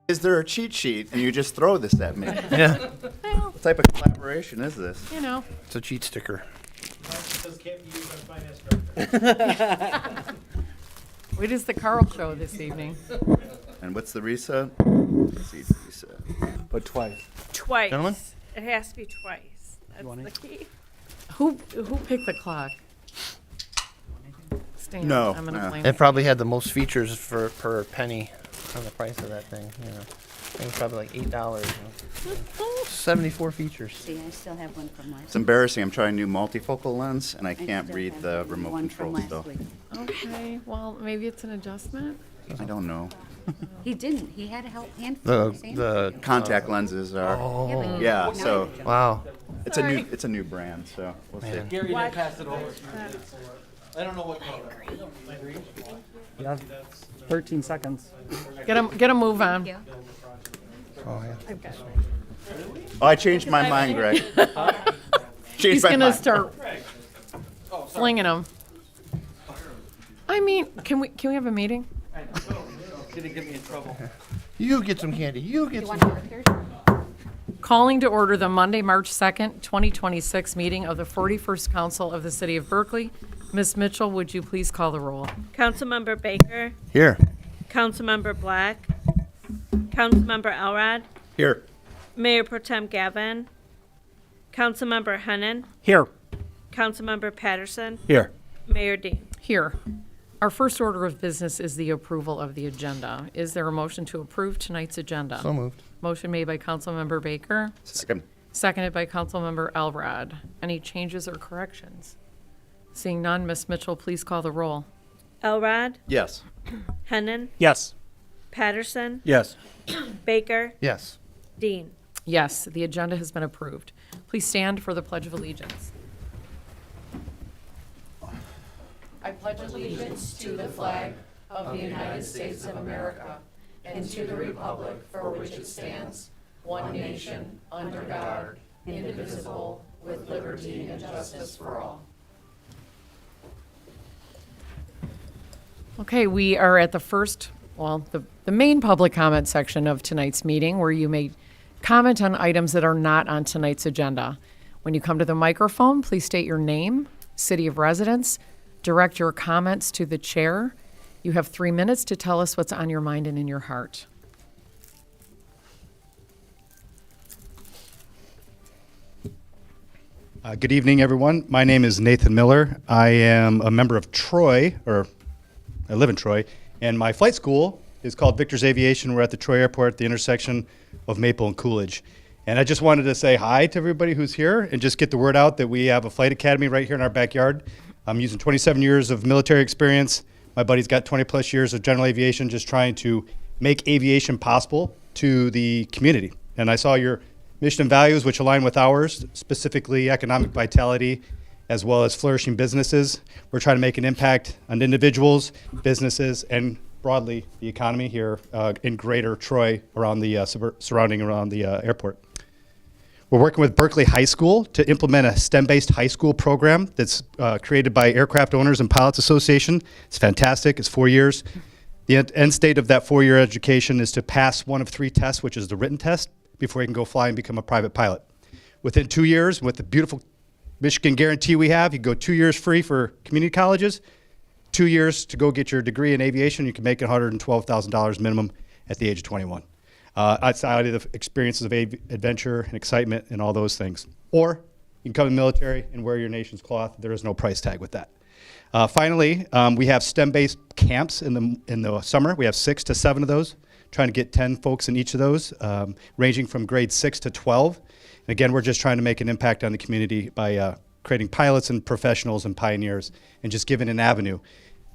Is there a cheat sheet and you just throw this at me? Yeah, What type of collaboration is this? You know. it's a cheat sticker. It is the Carl Show this evening. And what's the reset? Let's see, reset. But twice. Twice. Gentlemen? It has to be twice. That's the key. Who picked the clock? Stan, No, I'm gonna no. blame It probably had the most features per penny on the price of that thing. You know, I think it's probably like $8. 74 features. See, I still have one from last. It's embarrassing. I'm trying a new multifocal lens and I I can't still read have the remote one from control last still. week. Okay, well, maybe it's an adjustment. I don't know. He didn't. He had a hand. The Contact lenses are. oh Yeah, so wow. it's a new brand. So we'll see. Man. Gary didn't pass it over. I don't know what color. Yeah, 13 seconds. Get a move on. Yeah. Oh yeah. Oh, I changed my mind, Greg. Changed He's my gonna mind. start flinging them. I mean, can we have a meeting? Didn't get me in trouble. You get some candy. You get You some. want Arthur's? Calling to order the Monday, March 2nd, 2026 meeting of the 41st Council of the City of Berkeley. Ms. Mitchell, would you please call the roll? Councilmember Baker, Here. Councilmember Black, Councilmember Elrod, Here. Mayor Pro Tem Gavin, Councilmember Hennon, Here. Councilmember Patterson, Here. Mayor Dean. Here. Our first order of business is the approval of the agenda. Is there a motion to approve tonight's agenda? So moved. Motion made by Councilmember Baker, Second. seconded by Councilmember Elrod. Any changes or corrections? Seeing none, Ms. Mitchell, please call the roll. Elrod, Yes. Hennon, Yes. Patterson, Yes. Baker, Yes. Dean. Yes, the agenda has been approved. Please stand for the Pledge of Allegiance. I pledge allegiance to the flag of the United States of America and to the republic for which it stands, one nation, under God, indivisible, with liberty and justice for all. Okay, we are at the first, the main public comment section of tonight's meeting, where you may comment on items that are not on tonight's agenda. When you come to the microphone, please state your name, city of residence, direct your comments to the chair. You have 3 minutes to tell us what's on your mind and in your heart. Good evening, everyone. My name is Nathan Miller. I am a member of Troy, or I live in Troy, and my flight school is called Victor's Aviation. We're at the Troy Airport at the intersection of Maple and Coolidge. And I just wanted to say hi to everybody who's here and just get the word out that we have a flight academy right here in our backyard. I'm using 27 years of military experience. My buddy's got 20 plus years of general aviation, just trying to make aviation possible to the community. And I saw your mission and values, which align with ours, specifically economic vitality, as well as flourishing businesses. We're trying to make an impact on individuals, businesses, and broadly the economy here in greater Troy around the surrounding around the airport. We're working with Berkley High School to implement a STEM-based high school program that's created by Aircraft Owners and Pilots Association. It's fantastic. It's 4 years. The end state of that 4-year education is to pass one of 3 tests, which is the written test, before you can go fly and become a private pilot. Within 2 years, with the beautiful Michigan guarantee we have, you go 2 years free for community colleges, 2 years to go get your degree in aviation. You can make $112,000 minimum at the age of 21. Outside of the experiences of adventure and excitement and all those things. Or you can come in the military and wear your nation's cloth. There is no price tag with that. Finally, we have STEM-based camps in the summer. We have 6 to 7 of those, trying to get 10 folks in each of those, ranging from grade 6 to 12. And again, we're just trying to make an impact on the community by creating pilots and professionals and pioneers and just giving an avenue.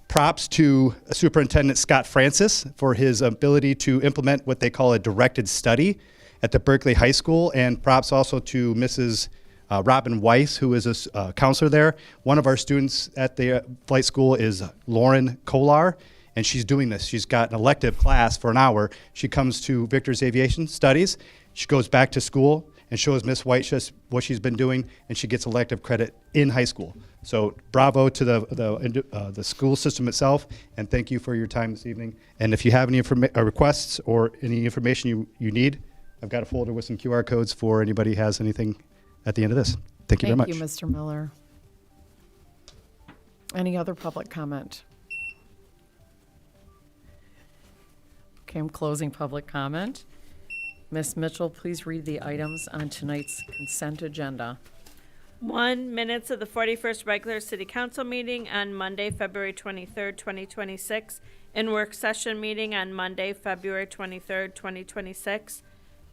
Props to Superintendent Scott Francis for his ability to implement what they call a directed study at the Berkeley High School, and props also to Mrs. Robin Weiss, who is a counselor there. One of our students at the flight school is Lauren Kolar, and she's doing this. She's got an elective class for an hour. She comes to Victor's Aviation Studies. She goes back to school and shows Miss White what she's been doing, and she gets elective credit in high school. So bravo to the school system itself, and thank you for your time this evening. And if you have any requests or any information you need, I've got a folder with some QR codes for anybody who has anything at the end of this. Thank you very much. Thank you, Mr. Miller. Any other public comment? Okay, I'm closing public comment. Ms. Mitchell, please read the items on tonight's consent agenda. 1, minutes of the 41st regular city council meeting on Monday, February 23rd, 2026, and work session meeting on Monday, February 23rd, 2026.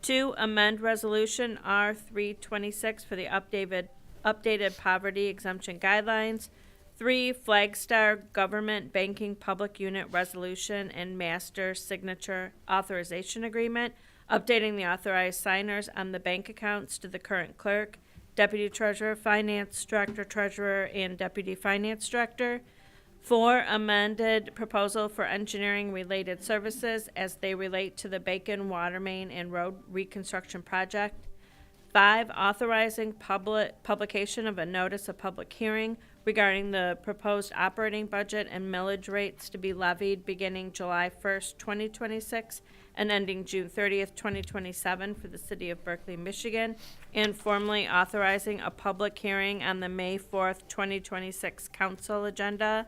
2, amend resolution R326 for the updated poverty exemption guidelines. 3, Flagstar Government Banking Public Unit Resolution and Master Signature Authorization Agreement, updating the authorized signers on the bank accounts to the current clerk, deputy treasurer, finance director, treasurer, and deputy finance director. 4, amended proposal for engineering-related services as they relate to the Bacon Water Main and Road Reconstruction Project. 5, authorizing publication of a notice of public hearing regarding the proposed operating budget and millage rates to be levied beginning July 1st, 2026, and ending June 30th, 2027 for the city of Berkley, Michigan, and formally authorizing a public hearing on the May 4th, 2026 council agenda.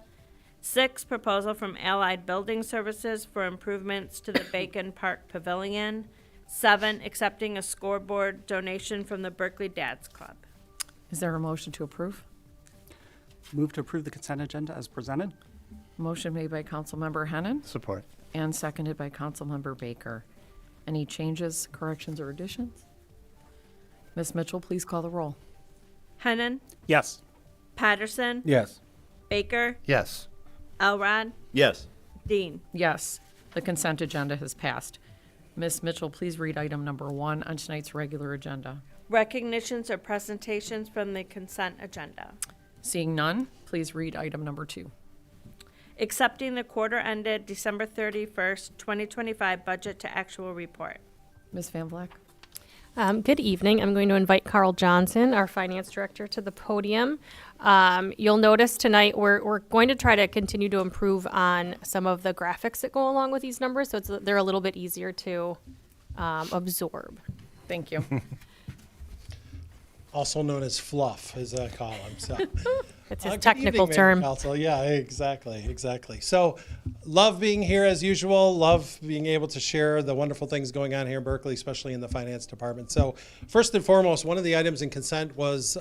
6, proposal from Allied Building Services for improvements to the Bacon Park Pavilion. 7, accepting a scoreboard donation from the Berkley Dads Club. Is there a motion to approve? Move to approve the consent agenda as presented. Motion made by Councilmember Hennan Support. and seconded by Councilmember Baker. Any changes, corrections, or additions? Ms. Mitchell, please call the roll. Hennan, Yes. Patterson, Yes. Baker, Yes. Elrod, Yes. Dean. Yes, the consent agenda has passed. Ms. Mitchell, please read item number 1 on tonight's regular agenda. Recognitions or presentations from the consent agenda. Seeing none, please read item number 2. Accepting the quarter ended December 31st, 2025 budget to actual report. Ms. Van Vleck? Good evening. I'm going to invite Carl Johnson, our finance director, to the podium. You'll notice tonight we're going to try to continue to improve on some of the graphics that go along with these numbers, so they're a little bit easier to absorb. Thank you. Also known as fluff, as I call him. So, It's his good technical evening, Mayor term. and Council. Yeah, exactly. So, love being here as usual. Love being able to share the wonderful things going on here in Berkeley, especially in the finance department. So, first and foremost, one of the items in consent was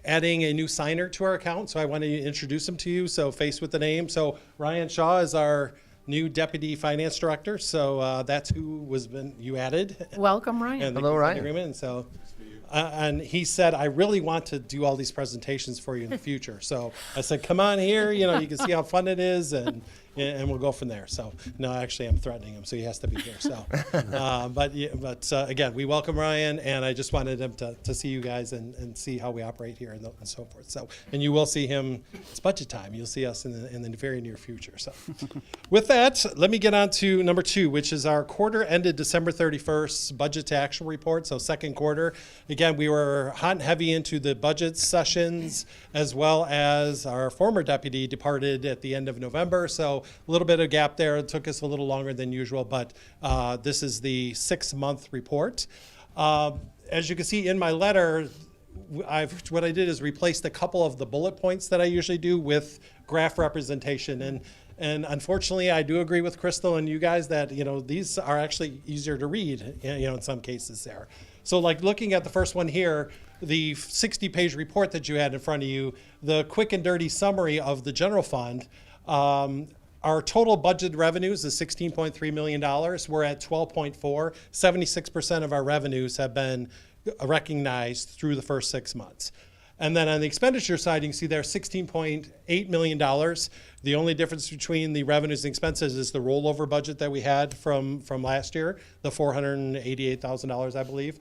adding a new signer to our account. So, I wanted to introduce him to you. So, face with the name. So, Ryan Shaw is our new deputy finance director. So, that's who you added. Welcome, Ryan. And the Hello, consent Ryan. agreement. And so, and he said, I really want to do all these presentations for you in the future. So I said, come on here, you can see how fun it is, and we'll go from there. So no, actually, I'm threatening him, so he has to be here. So, but again, we welcome Ryan, and I just wanted him to see you guys and see how we operate here and so forth. So, and you will see him. It's budget time. You'll see us in the very near future. So, with that, let me get on to number 2, which is our quarter ended December 31st budget to actual report. So second quarter. Again, we were hot and heavy into the budget sessions, as well as our former deputy departed at the end of November. So a little bit of gap there. It took us a little longer than usual, but this is the 6-month report. As you can see in my letter, what I did is replaced a couple of the bullet points that I usually do with graph representation. And unfortunately, I do agree with Crystal and you guys that, these are actually easier to read, in some cases there. So like looking at the first one here, the 60-page report that you had in front of you, the quick and dirty summary of the general fund, our total budget revenues is $16.3 million. We're at 12.4. 76% of our revenues have been recognized through the first 6 months. And then on the expenditure side, you can see there $16.8 million. The only difference between the revenues and expenses is the rollover budget that we had from last year, the $488,000, I believe.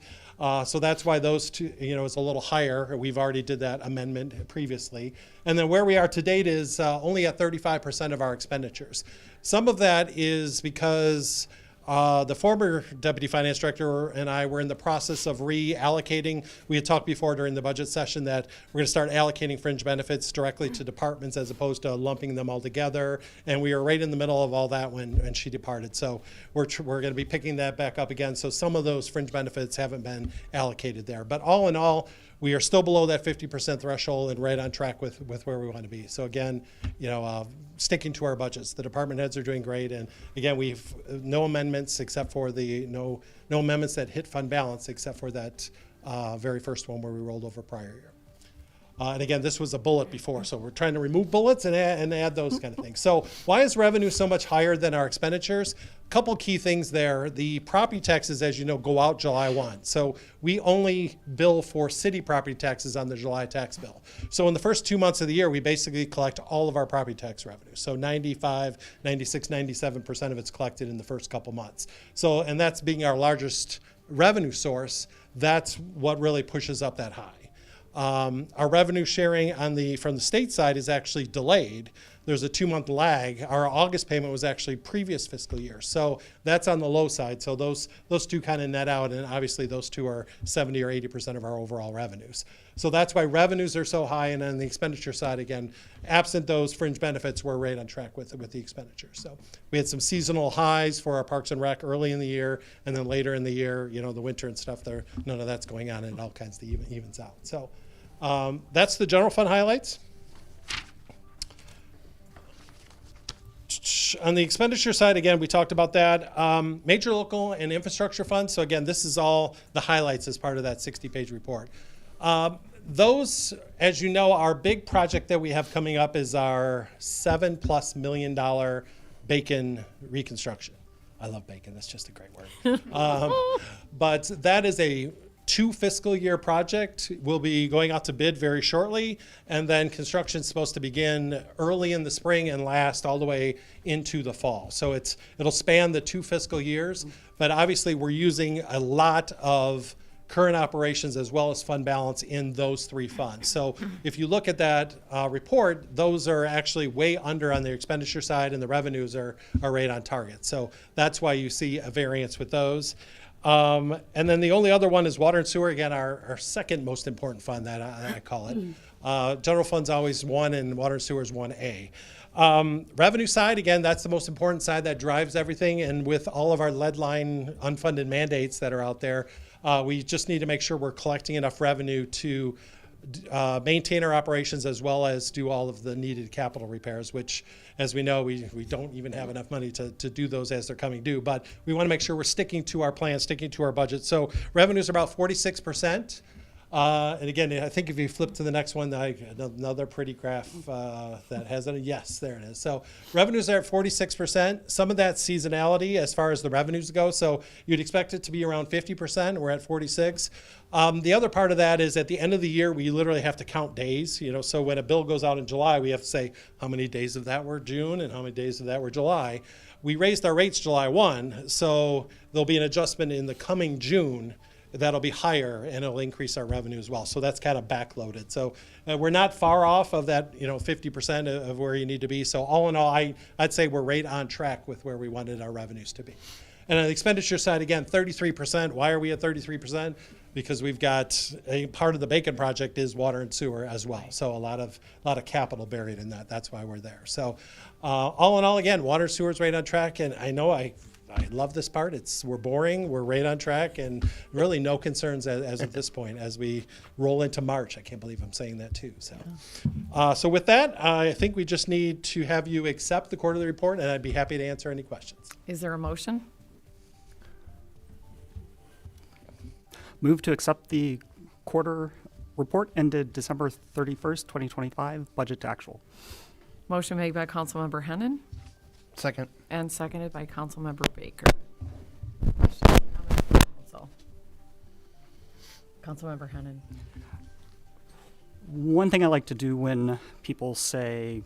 So that's why those two, is a little higher. We've already did that amendment previously. And then where we are to date is only at 35% of our expenditures. Some of that is because The former deputy finance director and I were in the process of reallocating. We had talked before during the budget session that we're going to start allocating fringe benefits directly to departments as opposed to lumping them all together. And we were right in the middle of all that when she departed. So we're going to be picking that back up again. So some of those fringe benefits haven't been allocated there. But all in all, we are still below that 50% threshold and right on track with where we want to be. So again, sticking to our budgets. The department heads are doing great. And again, we've no amendments except for no amendments that hit fund balance except for that very first one where we rolled over prior year. And again, this was a bullet before, so we're trying to remove bullets and add those kind of things. So why is revenue so much higher than our expenditures? A couple key things there. The property taxes, as you know, go out July 1. So we only bill for city property taxes on the July tax bill. So in the first 2 months of the year, we basically collect all of our property tax revenue. So 95, 96, 97% of it's collected in the first couple months. So, and that's being our largest revenue source. That's what really pushes up that high. Our revenue sharing from the state side is actually delayed. There's a 2-month lag. Our August payment was actually previous fiscal year. So that's on the low side. So those two kind of net out, and obviously those two are 70 or 80% of our overall revenues. So that's why revenues are so high, and on the expenditure side, again, absent those fringe benefits, we're right on track with the expenditures. So we had some seasonal highs for our Parks and Rec early in the year, and then later in the year, the winter and stuff, none of that's going on, and it all kinds of evens out. So that's the general fund highlights. On the expenditure side, again, we talked about that. Major local and infrastructure funds. So again, this is all the highlights as part of that 60-page report. Those, as you know, our big project that we have coming up is our $7+ million Bacon reconstruction. I love bacon. That's just a great word. But that is a 2 fiscal year project. Will be going out to bid very shortly, and then construction is supposed to begin early in the spring and last all the way into the fall. So it'll span the 2 fiscal years, but obviously we're using a lot of current operations as well as fund balance in those 3 funds. So if you look at that report, those are actually way under on the expenditure side, and the revenues are right on target. So that's why you see a variance with those. And then the only other one is water and sewer. Again, our second most important fund, that I call it. General fund's always 1, and water and sewer is 1A. Revenue side, again, that's the most important side that drives everything. And with all of our lead line unfunded mandates that are out there, we just need to make sure we're collecting enough revenue to maintain our operations as well as do all of the needed capital repairs, which, as we know, we don't even have enough money to do those as they're coming due. But we want to make sure we're sticking to our plan, sticking to our budget. So revenues are about 46%. And again, I think if you flip to the next one, another pretty graph that has it. Yes, there it is. So revenues are at 46%. Some of that seasonality as far as the revenues go. So you'd expect it to be around 50%. We're at 46. The other part of that is at the end of the year, we literally have to count days. So when a bill goes out in July, we have to say how many days of that were June and how many days of that were July. We raised our rates July 1, so there'll be an adjustment in the coming June that'll be higher, and it'll increase our revenue as well. So that's kind of backloaded. So we're not far off of that, 50% of where you need to be. So all in all, I'd say we're right on track with where we wanted our revenues to be. And on the expenditure side, again, 33%. Why are we at 33%? Because we've got a part of the Bacon project is water and sewer as well. So a lot of capital buried in that. That's why we're there. So all in all, again, water and sewer is right on track. And I know I love this part. We're boring. We're right on track, and really no concerns as of this point as we roll into March. I can't believe I'm saying that too. So with that, I think we just need to have you accept the quarterly report, and I'd be happy to answer any questions. Is there a motion? Move to accept the quarter report ended December 31st, 2025, budget to actual. Motion made by Councilmember Hennan Second. and seconded by Councilmember Baker. Questions, comments from council? Councilmember Hennan. One thing I like to do when people say,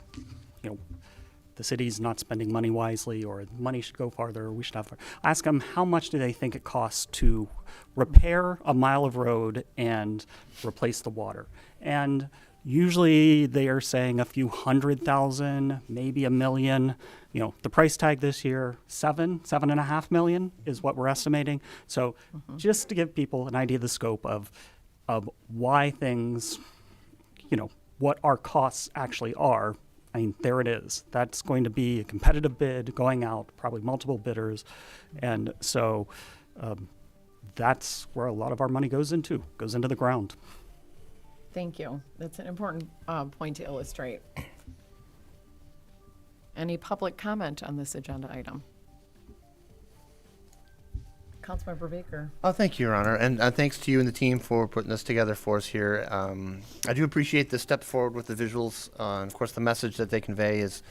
the city's not spending money wisely, or money should go farther, or we should have, ask them how much do they think it costs to repair a mile of road and replace the water. And Usually they are saying a few 100,000, maybe $1 million. You know, the price tag this year, 7.5 million is what we're estimating. So just to give people an idea of the scope of why things, you know, what our costs actually are. I mean, there it is. That's going to be a competitive bid going out, probably multiple bidders. And so that's where a lot of our money goes into the ground. Thank you. That's an important point to illustrate. Any public comment on this agenda item? Councilmember Baker. Oh, thank you, Your Honor, and thanks to you and the team for putting this together for us here. I do appreciate the step forward with the visuals. Of course, the message that they convey is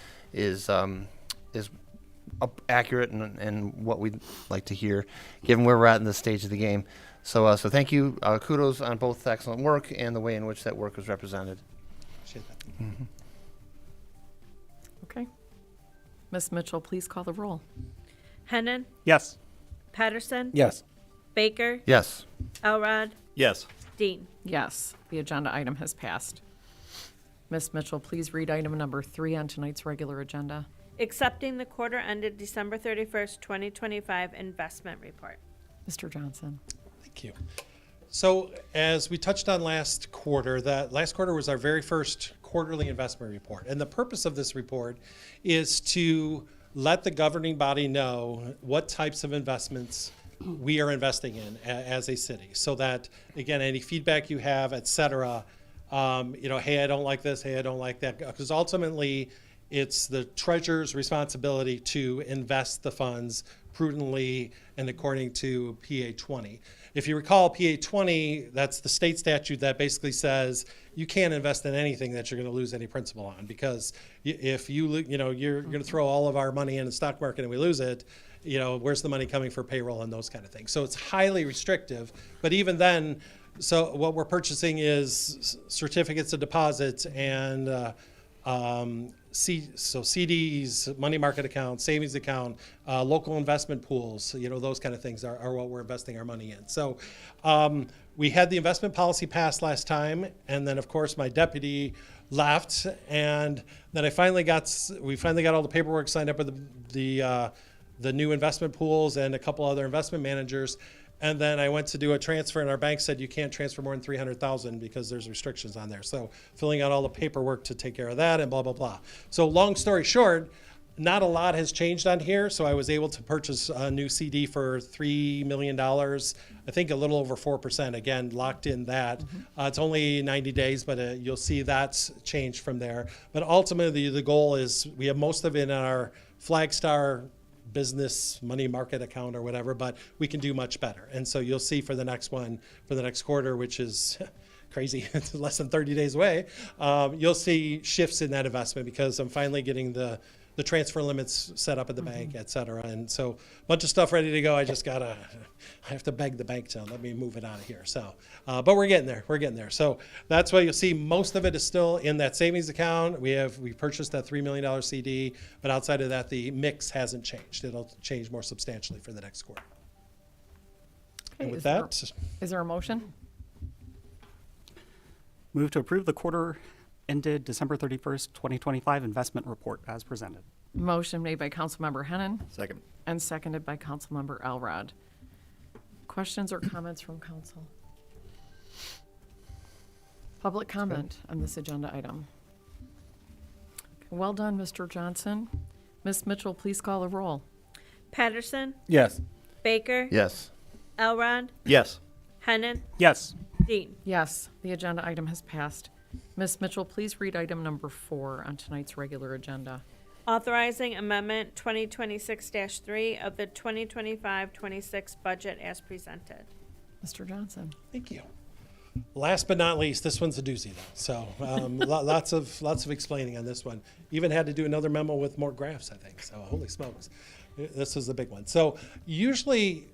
accurate and what we'd like to hear, given where we're at in this stage of the game. So thank you. Kudos on both excellent work and the way in which that work was represented. Appreciate that. Mm-hmm. Okay. Ms. Mitchell, please call the roll. Hennan, Yes. Patterson, Yes. Baker, Yes. Elrod, Yes. Dean. Yes, the agenda item has passed. Ms. Mitchell, please read item number 3 on tonight's regular agenda. Accepting the quarter ended December 31st, 2025 investment report. Mr. Johnson. Thank you. So as we touched on last quarter, that last quarter was our very first quarterly investment report. And the purpose of this report is to let the governing body know what types of investments we are investing in as a city, so that, again, any feedback you have, et cetera, hey, I don't like this, hey, I don't like that, because ultimately it's the treasurer's responsibility to invest the funds prudently and according to PA 20. If you recall, PA 20, that's the state statute that basically says you can't invest in anything that you're going to lose any principal on, because if you're going to throw all of our money in the stock market and we lose it, where's the money coming for payroll and those kind of things. So it's highly restrictive. But even then, so what we're purchasing is certificates of deposits and CDs, money market accounts, savings account, local investment pools, those kind of things are what we're investing our money in. So we had the investment policy passed last time, and then of course my deputy left, and then we finally got all the paperwork signed up with the new investment pools and a couple other investment managers. And then I went to do a transfer, and our bank said you can't transfer more than $300,000 because there's restrictions on there. So filling out all the paperwork to take care of that and blah, blah, blah. So long story short, not a lot has changed on here. So I was able to purchase a new CD for $3 million, I think a little over 4%. Again, locked in that. It's only 90 days, but you'll see that's changed from there. But ultimately, the goal is we have most of it in our Flagstar business money market account or whatever, but we can do much better. And so you'll see for the next quarter, which is crazy, it's less than 30 days away, you'll see shifts in that investment because I'm finally getting the transfer limits set up at the bank, et cetera. And so a bunch of stuff ready to go. I have to beg the bank to let me move it out of here. So, but we're getting there. So that's why you'll see most of it is still in that savings account. We purchased that $3 million CD, but outside of that, the mix hasn't changed. It'll change more substantially for the next quarter. Okay, And with is there a motion? Move to approve the quarter ended December 31st, 2025 investment report as presented. Motion made by Councilmember Hennan Second. and seconded by Councilmember Elrod. Questions or comments from council? Public comment on this agenda item. Well done, Mr. Johnson. Ms. Mitchell, please call the roll. Patterson, Yes. Baker, Yes. Elrod, Yes. Hennan, Yes. Dean. Yes, the agenda item has passed. Ms. Mitchell, please read item number 4 on tonight's regular agenda. Authorizing Amendment 2026-3 of the 2025-26 budget as presented. Mr. Johnson. Thank you. Last but not least, this one's a doozy though. So lots of explaining on this one. Even had to do another memo with more graphs, I think. So holy smokes, this is the big one. So usually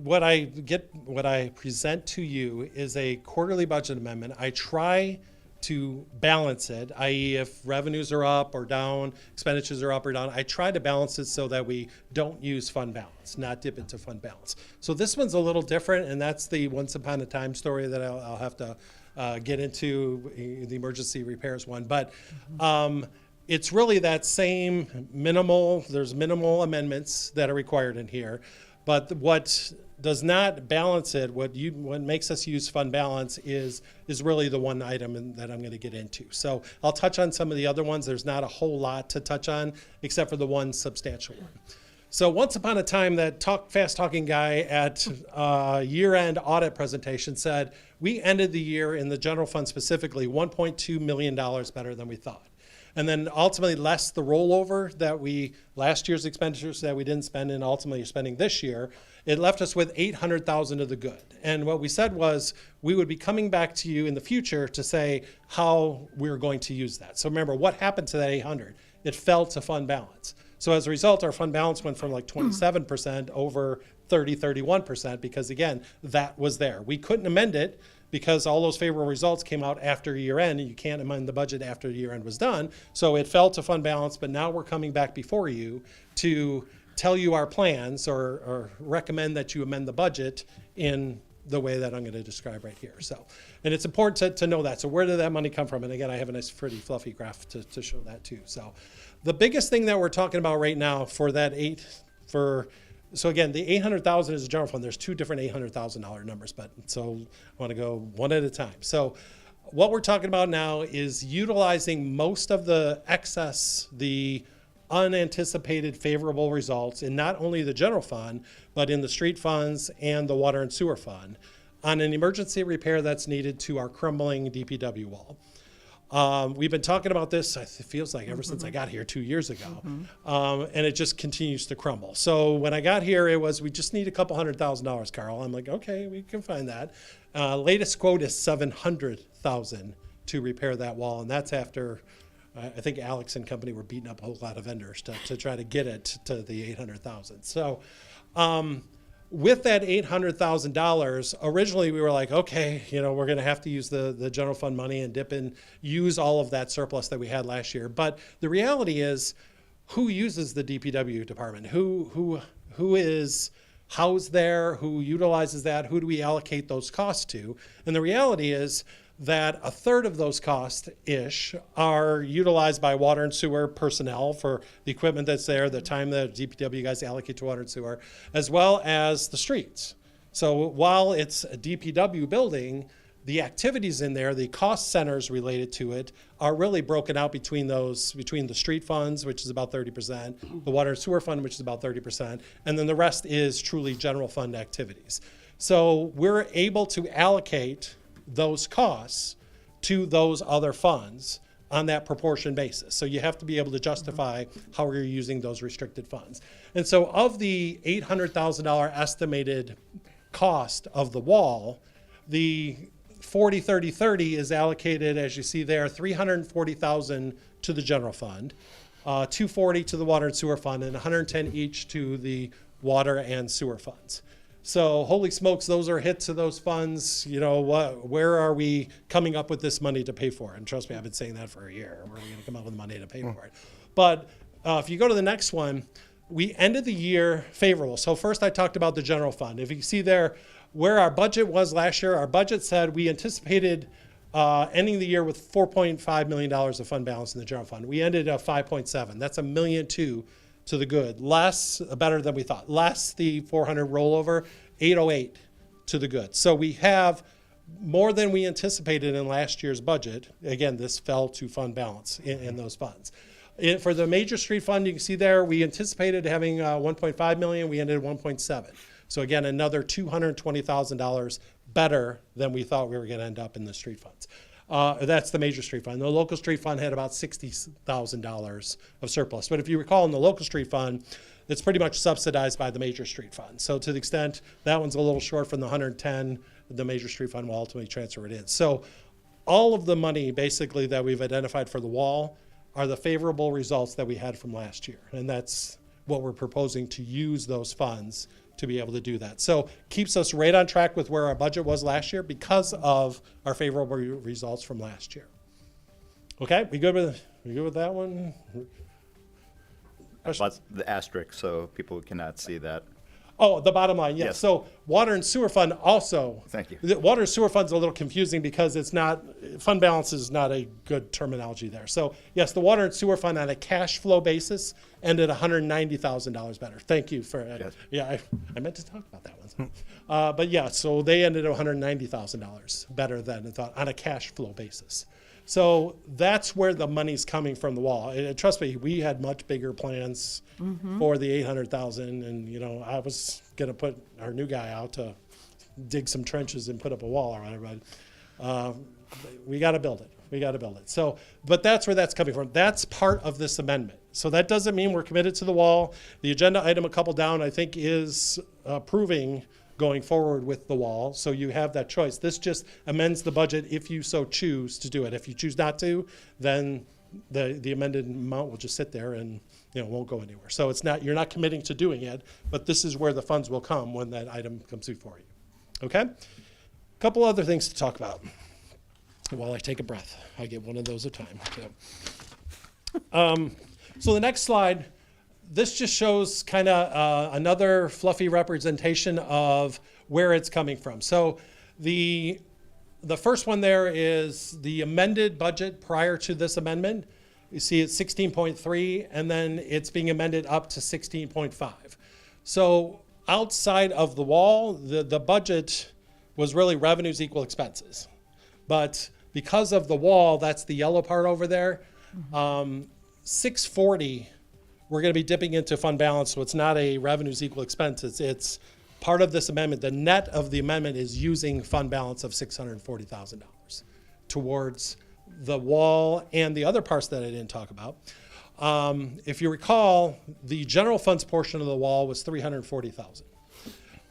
what I present to you is a quarterly budget amendment. I try to balance it, i.e. if revenues are up or down, expenditures are up or down, I try to balance it so that we don't use fund balance, not dip into fund balance. So this one's a little different, and that's the once upon a time story that I'll have to get into the emergency repairs one. But it's really that same there's minimal amendments that are required in here. But what does not balance it, what makes us use fund balance is really the one item that I'm going to get into. So I'll touch on some of the other ones. There's not a whole lot to touch on except for the one substantial one. So once upon a time, that fast-talking guy at year-end audit presentation said, we ended the year in the general fund specifically $1.2 million better than we thought. And then ultimately less the rollover that last year's expenditures that we didn't spend and ultimately are spending this year, it left us with $800,000 of the good. And what we said was we would be coming back to you in the future to say how we're going to use that. So remember, what happened to that 800? It fell to fund balance. So as a result, our fund balance went from like 27% over 31% because again, that was there. We couldn't amend it because all those favorable results came out after year end, and you can't amend the budget after year end was done. So it fell to fund balance, but now we're coming back before you to tell you our plans or recommend that you amend the budget in the way that I'm going to describe right here. So, and it's important to know that. So where did that money come from? And again, I have a nice pretty fluffy graph to show that too. So the biggest thing that we're talking about right now for that so again, the 800,000 is a general fund. There's two different $800,000 numbers, but so I want to go one at a time. So what we're talking about now is utilizing most of the excess, the unanticipated favorable results in not only the general fund, but in the street funds and the water and sewer fund on an emergency repair that's needed to our crumbling DPW wall. We've been talking about this, it feels like ever since I got here 2 years ago, and it just continues to crumble. So when I got here, it was, we just need a couple $100,000, Carl. I'm like, okay, we can find that. Latest quote is $700,000 to repair that wall, and that's after, I think Alex and company were beating up a whole lot of vendors to try to get it to the 800,000. So with that $800,000, originally we were like, okay, we're going to have to use the general fund money and use all of that surplus that we had last year. But the reality is, who uses the DPW department? Who is housed there? Who utilizes that? Who do we allocate those costs to? And the reality is that a third of those costs-ish are utilized by water and sewer personnel for the equipment that's there, the time that DPW guys allocate to water and sewer, as well as the streets. So while it's a DPW building, the activities in there, the cost centers related to it, are really broken out between the street funds, which is about 30%, the water and sewer fund, which is about 30%, and then the rest is truly general fund activities. So we're able to allocate those costs to those other funds on that proportion basis. So you have to be able to justify how you're using those restricted funds. And so of the $800,000 estimated cost of the wall, the 40-30-30 is allocated, as you see there, $340,000 to the general fund, $240 to the water and sewer fund, and $110 each to the water and sewer funds. So holy smokes, those are hits to those funds. Where are we coming up with this money to pay for it? And trust me, I've been saying that for a year. Where are we going to come up with money to pay for it? But if you go to the next one, we ended the year favorable. So first I talked about the general fund. If you see there where our budget was last year, our budget said we anticipated ending the year with $4.5 million of fund balance in the general fund. We ended at 5.7. That's $1.2 million to the good, better than we thought. Less the 400 rollover, 808 to the good. So we have more than we anticipated in last year's budget. Again, this fell to fund balance in those funds. For the major street fund, you can see there, we anticipated having 1.5 million, we ended at 1.7. So again, another $220,000 better than we thought we were gonna end up in the street funds. That's the major street fund. The local street fund had about $60,000 of surplus. But if you recall, in the local street fund, it's pretty much subsidized by the major street fund. So to the extent that one's a little short from the 110, the major street fund will ultimately transfer it in. So all of the money basically that we've identified for the wall are the favorable results that we had from last year. And that's what we're proposing to use those funds to be able to do that. So keeps us right on track with where our budget was last year because of our favorable results from last year. Okay, we good with that one? That's the asterisk, so people cannot see that. Oh, the bottom line, yes. Yes. So water and sewer fund also. Thank you. The water and sewer fund's a little confusing because it's not, fund balance is not a good terminology there. So yes, the water and sewer fund on a cash flow basis ended $190,000 better. Thank you for, Yes. yeah, I meant to talk about that one. But yeah, so they ended at $190,000 better than I thought on a cash flow basis. So that's where the money's coming from the wall. And trust me, we had much bigger plans for the 800,000, and you know, I was gonna put our new guy out to dig some trenches and put up a wall around it, but we got to build it. We got to build it. So, but that's where that's coming from. That's part of this amendment. So that doesn't mean we're committed to the wall. The agenda item a couple down, I think, is approving going forward with the wall. So you have that choice. This just amends the budget if you so choose to do it. If you choose not to, then the amended amount will just sit there and, you know, won't go anywhere. So it's not, you're not committing to doing it, but this is where the funds will come when that item comes before you. Okay? Couple other things to talk about while I take a breath. I get one of those a time. So the next slide, this just shows kind of another fluffy representation of where it's coming from. So the first one there is the amended budget prior to this amendment. You see it's 16.3, and then it's being amended up to 16.5. So outside of the wall, the budget was really revenues equal expenses. But because of the wall, that's the yellow part over there, 640, we're going to be dipping into fund balance, so it's not a revenues equal expenses. It's part of this amendment. The net of the amendment is using fund balance of $640,000 towards the wall and the other parts that I didn't talk about. If you recall, the general funds portion of the wall was $340,000.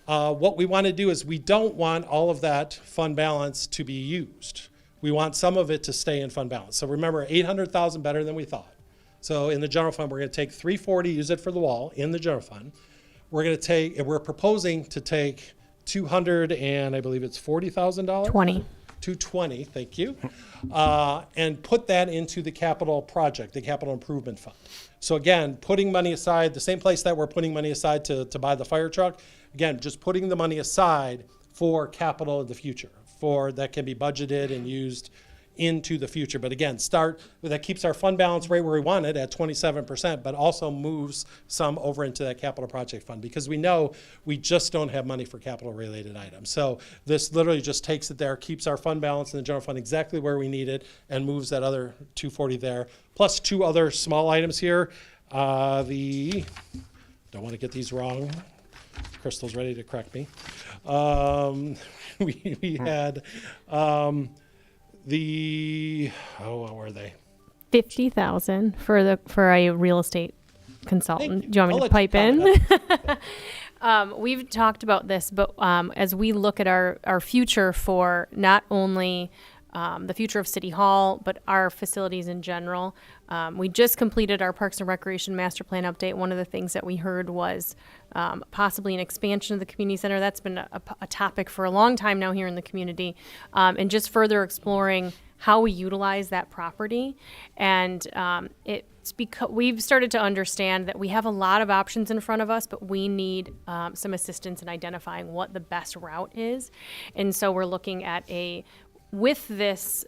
What we want to do is we don't want all of that fund balance to be used. We want some of it to stay in fund balance. So remember, $800,000 better than we thought. So in the general fund, we're going to take 340, use it for the wall in the general fund. We're proposing to take 200 and I believe it's $40,000. 220, thank you, and put that into the capital project, the capital improvement fund. So again, putting money aside, the same place that we're putting money aside to buy the fire truck, again, just putting the money aside for capital in the future, for that can be budgeted and used into the future. But again, that keeps our fund balance right where we want it at 27%, but also moves some over into that capital project fund because we know we just don't have money for capital related items. So this literally just takes it there, keeps our fund balance in the general fund exactly where we need it, and moves that other 240 there, plus two other small items here. Don't want to get these wrong. Crystal's ready to correct me. We had what were they? 50,000 for a real estate consultant. Do you want me I'll to let pipe you in? We've talked about this, but as we look at our future for not only the future of City Hall, but our facilities in general, we just completed our Parks and Recreation Master Plan update. One of the things that we heard was possibly an expansion of the community center. That's been a topic for a long time now here in the community, and just further exploring how we utilize that property. And it's because we've started to understand that we have a lot of options in front of us, but we need some assistance in identifying what the best route is. And so we're looking at with this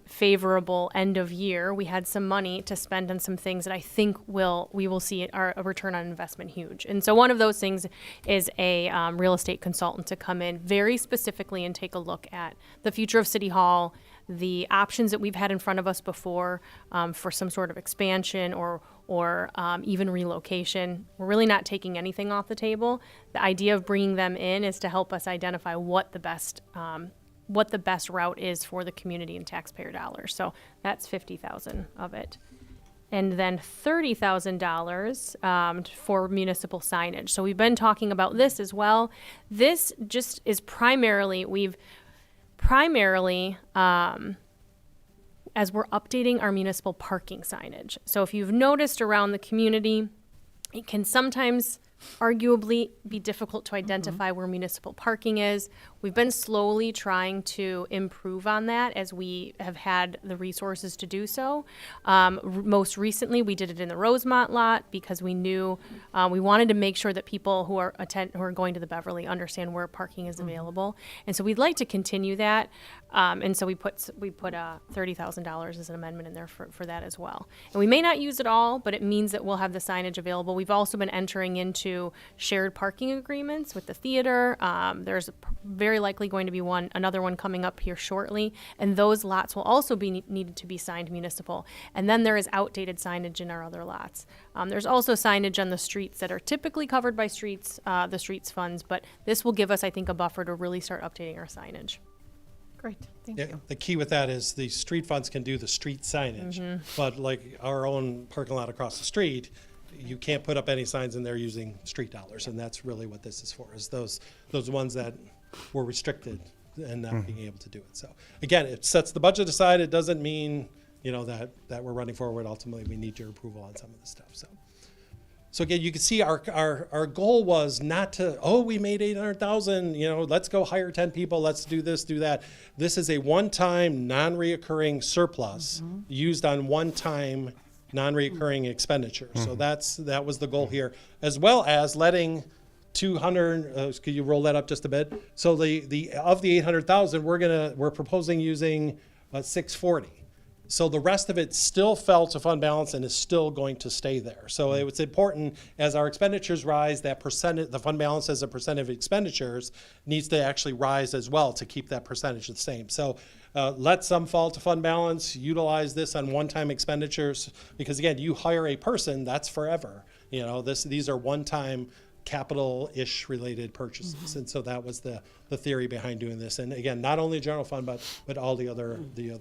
favorable end of year, we had some money to spend on some things that I think we will see a return on investment huge. And so one of those things is a real estate consultant to come in very specifically and take a look at the future of City Hall, the options that we've had in front of us before for some sort of expansion or even relocation. We're really not taking anything off the table. The idea of bringing them in is to help us identify what the best route is for the community and taxpayer dollars. So that's 50,000 of it. And then $30,000 for municipal signage. So we've been talking about this as well. This just is primarily, as we're updating our municipal parking signage. So if you've noticed around the community, it can sometimes arguably be difficult to identify where municipal parking is. We've been slowly trying to improve on that as we have had the resources to do so. Most recently, we did it in the Rosemont lot because we knew we wanted to make sure that people who are going to the Beverly understand where parking is available, and so we'd like to continue that. And so we put $30,000 as an amendment in there for that as well. And we may not use it all, but it means that we'll have the signage available. We've also been entering into shared parking agreements with the theater. There's very likely going to be another one coming up here shortly, and those lots will also be needed to be signed municipal. And then there is outdated signage in our other lots. There's also signage on the streets that are typically covered by the streets funds, but this will give us, I think, a buffer to really start updating our signage. Great, thank Yeah, you. the key with that is the street funds can do the street signage, but like our own parking lot across the street, you can't put up any signs in there using street dollars, and that's really what this is for, is those ones that were restricted and not being able to do it. So again, it sets the budget aside. It doesn't mean, that we're running forward. Ultimately, we need your approval on some of this stuff. So again, you can see our goal was not to, we made 800,000, let's go hire 10 people, let's do this, do that. This is a one-time, non-reoccurring surplus used on one-time, non-reoccurring expenditure. So that was the goal here, as well as letting 200, could you roll that up just a bit? So the of the 800,000, we're proposing using 640. So the rest of it still fell to fund balance and is still going to stay there. So it's important as our expenditures rise, that percentage, the fund balance as a percent of expenditures needs to actually rise as well to keep that percentage the same. So let some fall to fund balance, utilize this on one-time expenditures, because again, you hire a person, that's forever. These are one-time capital-ish related purchases. And so that was the theory behind doing this. And again, not only general fund, but all the other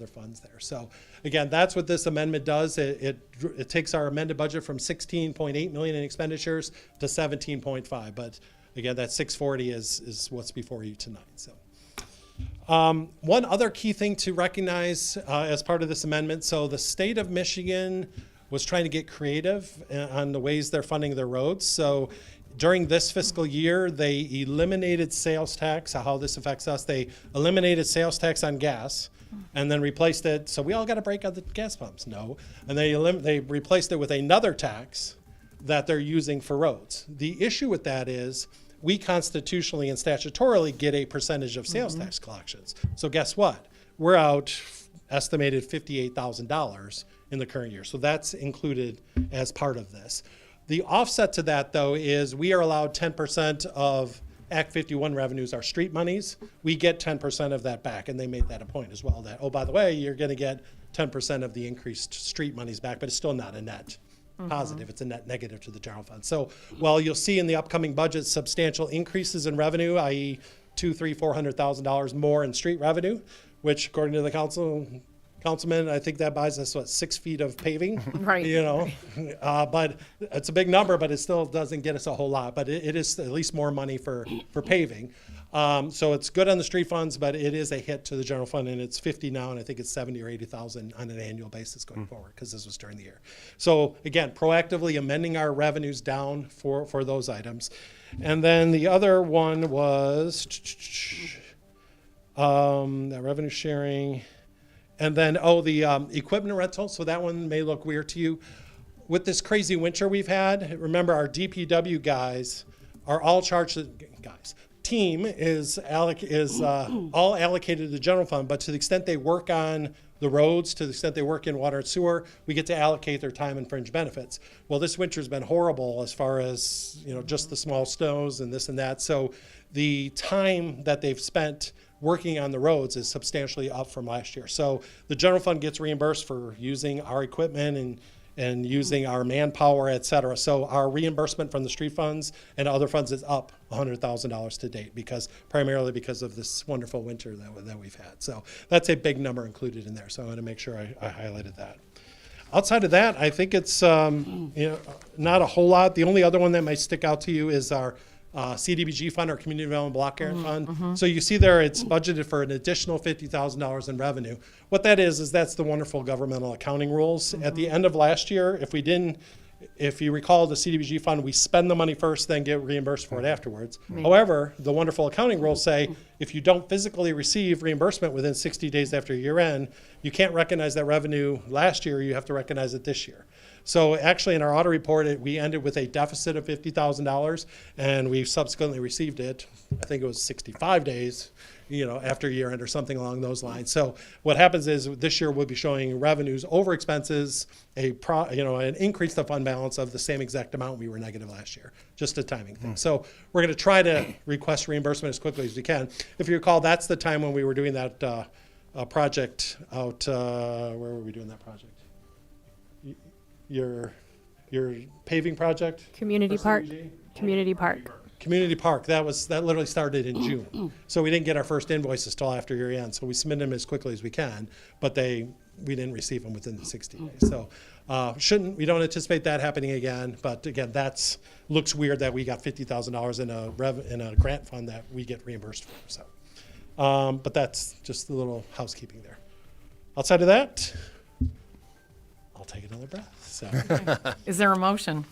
funds there. So again, that's what this amendment does. It takes our amended budget from 16.8 million in expenditures to 17.5. But again, that 640 is what's before you tonight. So one other key thing to recognize as part of this amendment. So the state of Michigan was trying to get creative on the ways they're funding their roads. So during this fiscal year, they eliminated sales tax. How this affects us, they eliminated sales tax on gas and then replaced it. So we all got to break out the gas pumps? No. And they replaced it with another tax that they're using for roads. The issue with that is we constitutionally and statutorily get a percentage of sales tax collections. So guess what? We're out estimated $58,000 in the current year. So that's included as part of this. The offset to that, though, is we are allowed 10% of Act 51 revenues, our street monies. We get 10% of that back, and they made that a point as well, that, by the way, you're going to get 10% of the increased street monies back, but it's still not a net positive. It's a net negative to the general fund. So while you'll see in the upcoming budget substantial increases in revenue, i.e. $400,000 more in street revenue, which according to the councilman, I think that buys us 6 feet of paving, Right. But it's a big number, but it still doesn't get us a whole lot, but it is at least more money for paving. So it's good on the street funds, but it is a hit to the general fund, and it's 50 now, and I think it's 70 or 80,000 on an annual basis going forward, because this was during the year. So again, proactively amending our revenues down for those items. And then the other one was that revenue sharing. And then, the equipment rental. So that one may look weird to you. With this crazy winter we've had, remember our DPW guys are all charged, team is all allocated to the general fund, but to the extent they work on the roads, to the extent they work in water and sewer, we get to allocate their time and fringe benefits. Well, this winter's been horrible as far as, just the small snows and this and that. So the time that they've spent working on the roads is substantially up from last year. So the general fund gets reimbursed for using our equipment and using our manpower, et cetera. So our reimbursement from the street funds and other funds is up $100,000 to date, primarily because of this wonderful winter that we've had. So that's a big number included in there. So I want to make sure I highlighted that. Outside of that, I think it's not a whole lot. The only other one that might stick out to you is our CDBG fund, our Community Development Block Grant Fund. So you see there it's budgeted for an additional $50,000 in revenue. What that is that's the wonderful governmental accounting rules. At the end of last year, if we didn't if you recall the CDBG fund, we spend the money first, then get reimbursed for it afterwards. However, the wonderful accounting rules say if you don't physically receive reimbursement within 60 days after year end, you can't recognize that revenue last year, you have to recognize it this year. So actually in our audit report, we ended with a deficit of $50,000 and we subsequently received it, I think it was 65 days, after year end or something along those lines. So what happens is this year we'll be showing revenues over expenses, an increase to fund balance of the same exact amount we were negative last year, just a timing thing. So we're going to try to request reimbursement as quickly as we can. If you recall, that's the time when we were doing that project out, where were we doing that project? Your paving project? Community park. Community park. Community Park, that literally started in June. So we didn't get our first invoices till after year end. So we submit them as quickly as we can, but we didn't receive them within the 60 days. So we don't anticipate that happening again. But again, looks weird that we got $50,000 in a grant fund that we get reimbursed for. So, but that's just a little housekeeping there. Outside of that, I'll take another breath. So. Is there a motion?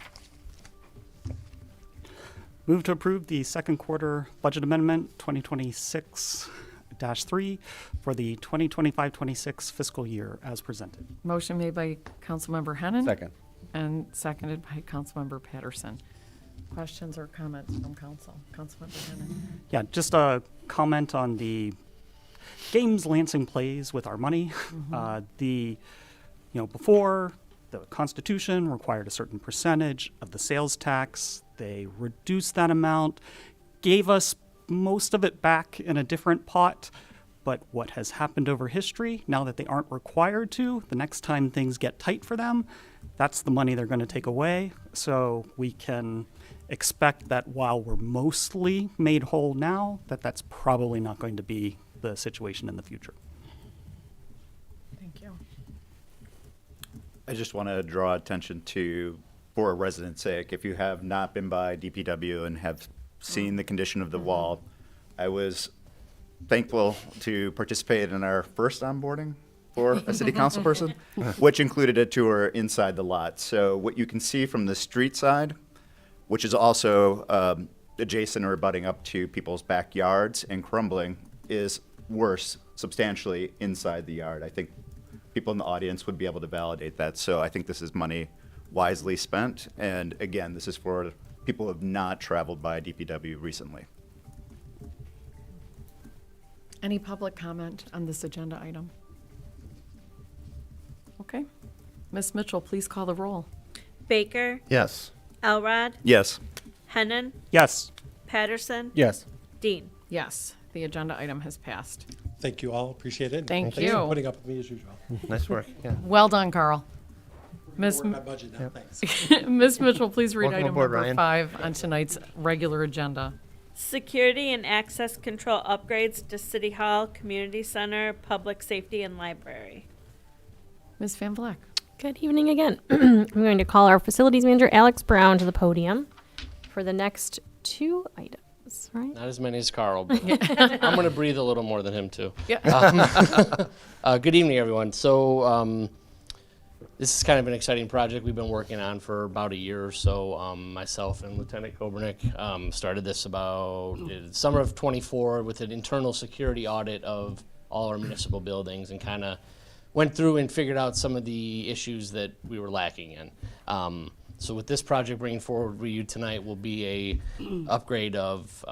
Move to approve the second quarter budget amendment 2026-3 for the 2025-26 fiscal year as presented. Motion made by Councilmember Hennan. Second. And seconded by Councilmember Patterson. Questions or comments from council? Councilmember Hennan. Yeah, just a comment on the games Lansing plays with our money. Before the Constitution required a certain percentage of the sales tax. They reduced that amount, gave us most of it back in a different pot. But what has happened over history, now that they aren't required to, the next time things get tight for them, that's the money they're going to take away. So we can expect that while we're mostly made whole now, that's probably not going to be the situation in the future. Thank you. I just want to draw attention to, for a resident's sake, if you have not been by DPW and have seen the condition of the wall, I was thankful to participate in our first onboarding for a city council person, which included a tour inside the lot. So what you can see from the street side, which is also adjacent or abutting up to people's backyards and crumbling, is worse substantially inside the yard. I think people in the audience would be able to validate that. So I think this is money wisely spent. And again, this is for people who have not traveled by DPW recently. Any public comment on this agenda item? Okay. Ms. Mitchell, please call the roll. Baker, Yes. Elrod, Yes. Hennan, Yes. Patterson, Yes. Dean. Yes, the agenda item has passed. Thank you all, appreciate it. Thank Thanks for you. putting up with me as usual. Nice work. Yeah. Well done, Carl. Ms. Work my budget now, thanks. Ms. Mitchell, please read Welcome item aboard, number Ryan. 5 on tonight's regular agenda. Security and access control upgrades to City Hall, Community Center, Public Safety, and Library. Ms. Van Vleck. Good evening again. I'm going to call our facilities manager, Alex Brown, to the podium for the next 2 items, right? Not as many as Carl, but I'm going to breathe a little more than him, too. Yeah. Good evening, everyone. So this is kind of an exciting project we've been working on for about a year or so. Myself and Lieutenant Kobernick started this about summer of 24 with an internal security audit of all our municipal buildings and kind of went through and figured out some of the issues that we were lacking in. So with this project bringing forward with you tonight will be a upgrade of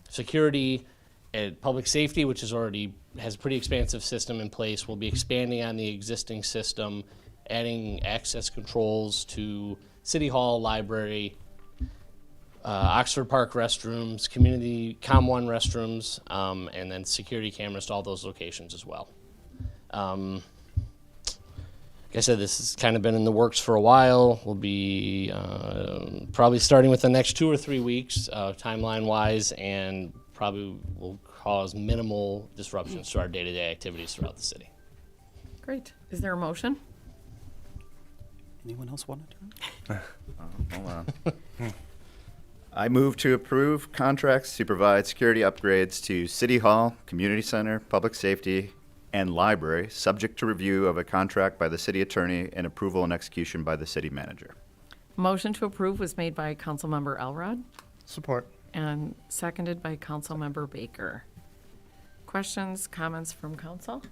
security and public safety, which is already has a pretty expansive system in place. We'll be expanding on the existing system, adding access controls to City Hall, library, Oxford Park restrooms, community Com1 restrooms, and then security cameras to all those locations as well. Like I said, this has kind of been in the works for a while. We'll be probably starting with the next 2 or 3 weeks, timeline-wise, and probably will cause minimal disruptions to our day-to-day activities throughout the city. Great. Is there a motion? Anyone else want to turn? Hold on. I move to approve contracts to provide security upgrades to City Hall, Community Center, Public Safety, and Library, subject to review of a contract by the city attorney and approval and execution by the city manager. Motion to approve was made by Councilmember Elrod Support. and seconded by Councilmember Baker. Questions, comments from council?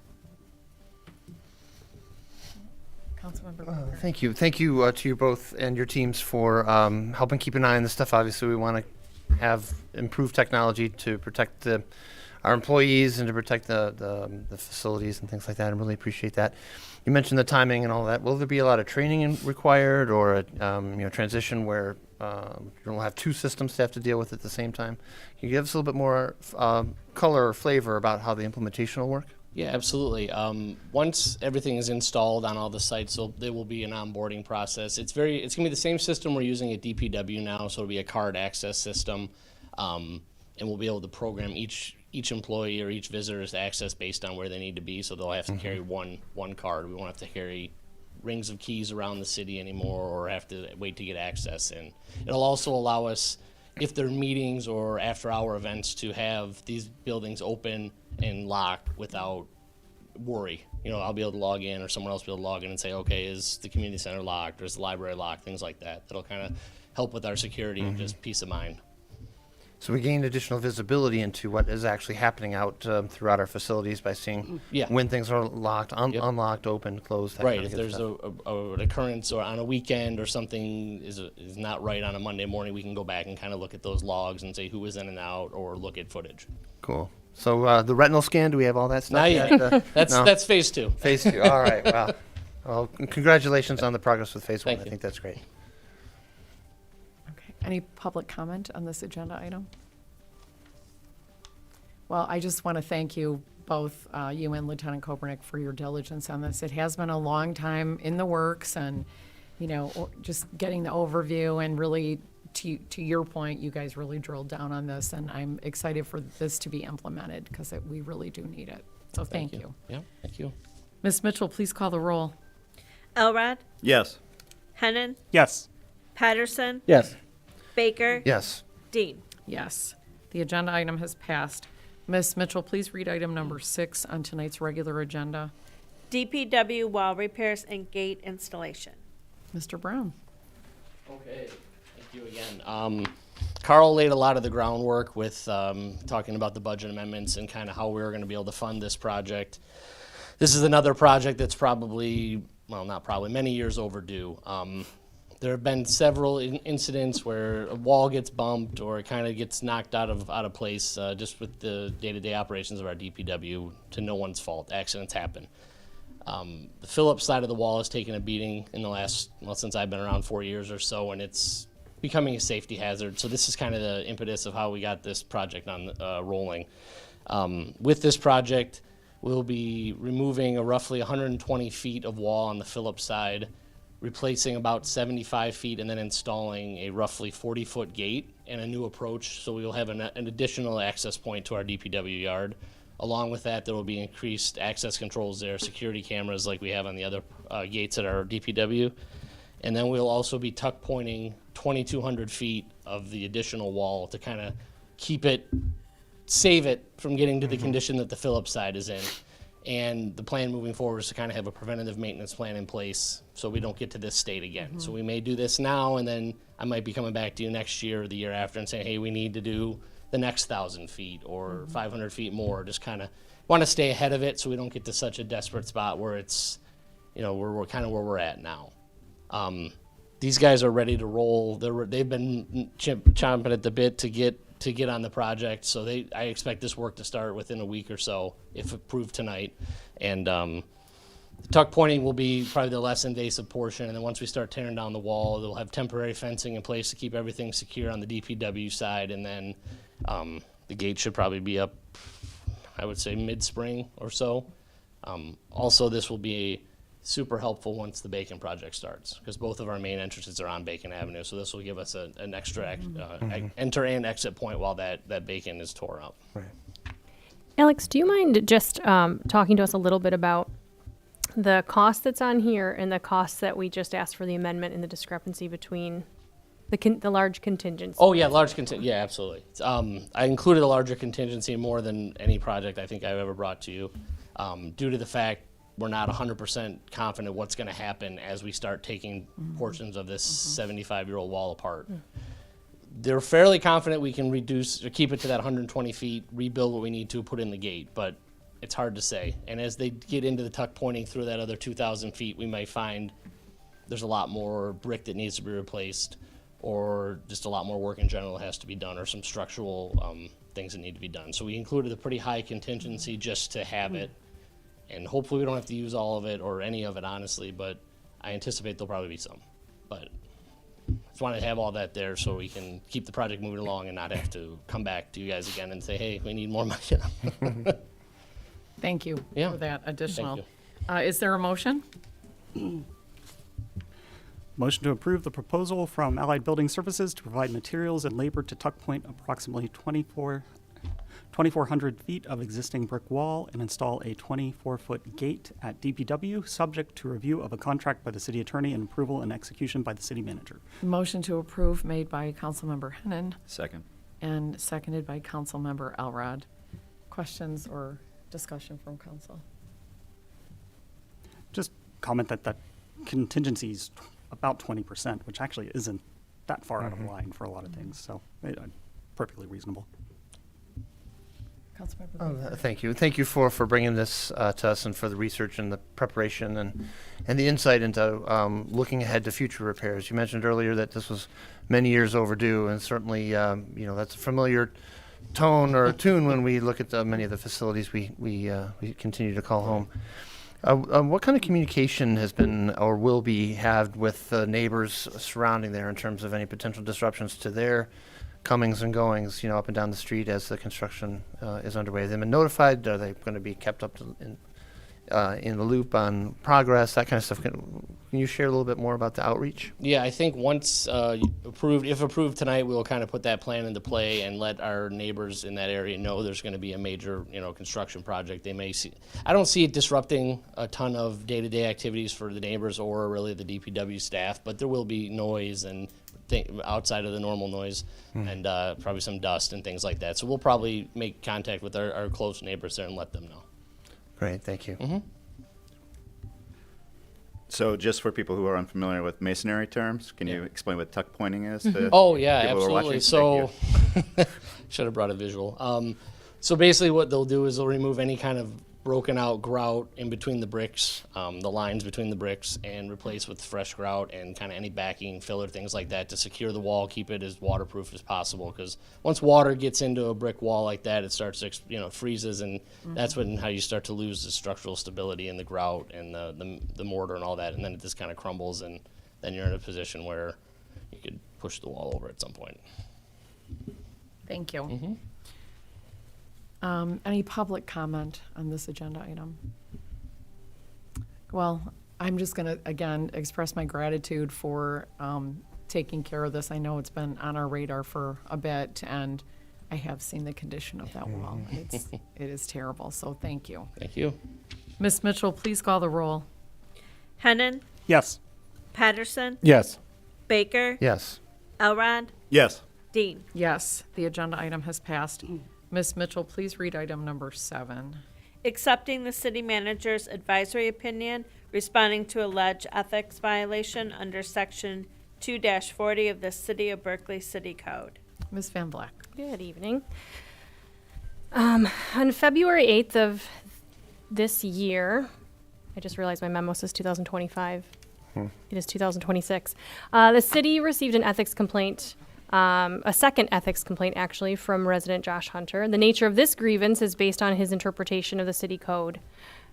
Councilmember Baker. Thank you. Thank you to you both and your teams for helping keep an eye on this stuff. Obviously, we want to have improved technology to protect our employees and to protect the facilities and things like that. I really appreciate that. You mentioned the timing and all that. Will there be a lot of training required, or a transition where you'll have two systems to have to deal with at the same time? Can you give us a little bit more color or flavor about how the implementation will work? Yeah, absolutely. Once everything is installed on all the sites, there will be an onboarding process. It's going to be the same system we're using at DPW now, so it'll be a card access system, and we'll be able to program each employee or each visitor's access based on where they need to be. So they'll have to carry one card. We won't have to carry rings of keys around the city anymore, or have to wait to get access. And it'll also allow us, if there are meetings or after-hour events, to have these buildings open and locked without worry. I'll be able to log in, or someone else will be able to log in and say, okay, is the community center locked, or is the library locked, things like that. That'll kind of help with our security and just peace of mind. So we gain additional visibility into what is actually happening out throughout our facilities by seeing when things are locked, unlocked, open, closed. That Right. kind of If good there's stuff. an occurrence or on a weekend or something is not right on a Monday morning, we can go back and kind of look at those logs and say who was in and out, or look at footage. Cool. So the retinal scan, do we have all that stuff Not yet. No? That's phase 2. Phase 2. All right. Wow. Well, congratulations on the progress with phase 1. Thank I you. think that's great. Okay. Any public comment on this agenda item? Well, I just want to thank you both, you and Lieutenant Kopernik, for your diligence on this. It has been a long time in the works, and, just getting the overview, and really, to your point, you guys really drilled down on this, and I'm excited for this to be implemented, because we really do need it. So thank you. Yeah, thank you. Ms. Mitchell, please call the roll. Elrod, Yes. Hennan, Yes. Patterson, Yes. Baker, Yes. Dean. Yes. The agenda item has passed. Ms. Mitchell, please read item number 6 on tonight's regular agenda. DPW wall repairs and gate installation. Mr. Brown. Okay, thank you again. Carl laid a lot of the groundwork with talking about the budget amendments and kind of how we were going to be able to fund this project. This is another project that's many years overdue. There have been several incidents where a wall gets bumped or it kind of gets knocked out of place just with the day-to-day operations of our DPW, to no one's fault. Accidents happen. The Phillips side of the wall has taken a beating in the last, since I've been around 4 years or so, and it's becoming a safety hazard. So this is kind of the impetus of how we got this project on rolling. With this project, we'll be removing a roughly 120 feet of wall on the Phillips side, replacing about 75 feet, and then installing a roughly 40-foot gate and a new approach. So we will have an additional access point to our DPW yard. Along with that, there will be increased access controls there, security cameras like we have on the other gates at our DPW. And then we'll also be tuck pointing 2,200 feet of the additional wall to kind of save it from getting to the condition that the Phillips side is in. And the plan moving forward is to kind of have a preventative maintenance plan in place so we don't get to this state again. So we may do this now, and then I might be coming back to you next year or the year after and saying, hey, we need to do the next 1,000 feet or 500 feet more. Just kind of want to stay ahead of it so we don't get to such a desperate spot where it's, we're kind of where we're at now. These guys are ready to roll. They've been chomping at the bit to get on the project. So I expect this work to start within a week or so, if approved tonight. And the tuck pointing will be probably the less invasive portion. And then once we start tearing down the wall, they'll have temporary fencing in place to keep everything secure on the DPW side. And then the gate should probably be up, I would say, mid-spring or so. Also, this will be super helpful once the Bacon project starts, because both of our main entrances are on Bacon Avenue. So this will give us an extra enter and exit point while that Bacon is tore up. Right. Alex, do you mind just talking to us a little bit about the cost that's on here and the costs that we just asked for the amendment and the discrepancy between the large contingency? Oh yeah, large contingent. Yeah, absolutely. I included a larger contingency more than any project I think I've ever brought to you, due to the fact we're not 100% confident what's going to happen as we start taking portions of this 75-year-old wall apart. They're fairly confident we can reduce or keep it to that 120 feet, rebuild what we need to, put in the gate, but it's hard to say. And as they get into the tuck pointing through that other 2,000 feet, we might find there's a lot more brick that needs to be replaced, or just a lot more work in general has to be done, or some structural things that need to be done. So we included a pretty high contingency just to have it, and hopefully we don't have to use all of it or any of it, honestly, but I anticipate there'll probably be some. But just wanted to have all that there so we can keep the project moving along and not have to come back to you guys again and say, hey, we need more money. Thank you Yeah. for that additional. Thank Is there a motion? Motion to approve the proposal from Allied Building Services to provide materials and labor to tuck point approximately 2,400 feet of existing brick wall and install a 24-foot gate at DPW, subject to review of a contract by the city attorney and approval and execution by the city manager. Motion to approve made by Councilmember Hennan Second. and seconded by Councilmember Elrod. Questions or discussion from council? Just comment that contingency is about 20%, which actually isn't that far out of line for a lot of things, so perfectly reasonable. Councilmember Baker. Thank you. Thank you for bringing this to us and for the research and the preparation and the insight into looking ahead to future repairs. You mentioned earlier that this was many years overdue, and certainly, that's a familiar tone or tune when we look at many of the facilities we continue to call home. What kind of communication has been or will be had with the neighbors surrounding there in terms of any potential disruptions to their comings and goings, up and down the street as the construction is underway? Have they been notified? Are they going to be kept up in the loop on progress, that kind of stuff? Can you share a little bit more about the outreach? Yeah, I think once if approved tonight, we'll kind of put that plan into play and let our neighbors in that area know there's going to be a major, construction project. They may see. I don't see it disrupting a ton of day-to-day activities for the neighbors or really the DPW staff, but there will be noise and outside of the normal noise and probably some dust and things like that. So we'll probably make contact with our close neighbors there and let them know. Great, thank you. So just for people who are unfamiliar with masonry terms, can you explain what tuck pointing is? To Oh, yeah, people who are watching? absolutely. Thank So, should have brought a visual. So basically what they'll do is they'll remove any kind of broken out grout in between the bricks, the lines between the bricks, and replace with fresh grout and kind of any backing, filler, things like that to secure the wall, keep it as waterproof as possible. Because once water gets into a brick wall like that, it starts to, freezes, and that's how you start to lose the structural stability and the grout and the mortar and all that, and then it just kind of crumbles, and then you're in a position where you could push the wall over at some point. Thank you. Any public comment on this agenda item? Well, I'm just going to, again, express my gratitude for taking care of this. I know it's been on our radar for a bit, and I have seen the condition of that wall. It is terrible, so thank you. Thank you. Ms. Mitchell, please call the roll. Hennan, Yes. Patterson, Yes. Baker, Yes. Elrod, Yes. Dean. Yes, the agenda item has passed. Ms. Mitchell, please read item number 7. Accepting the city manager's advisory opinion responding to alleged ethics violation under section 2-40 of the City of Berkeley City Code. Ms. Van Black. Good evening. On February 8th of this year, I just realized my memo says 2025. It is 2026. The city received an ethics complaint, a second ethics complaint actually, from resident Josh Hunter. The nature of this grievance is based on his interpretation of the city code,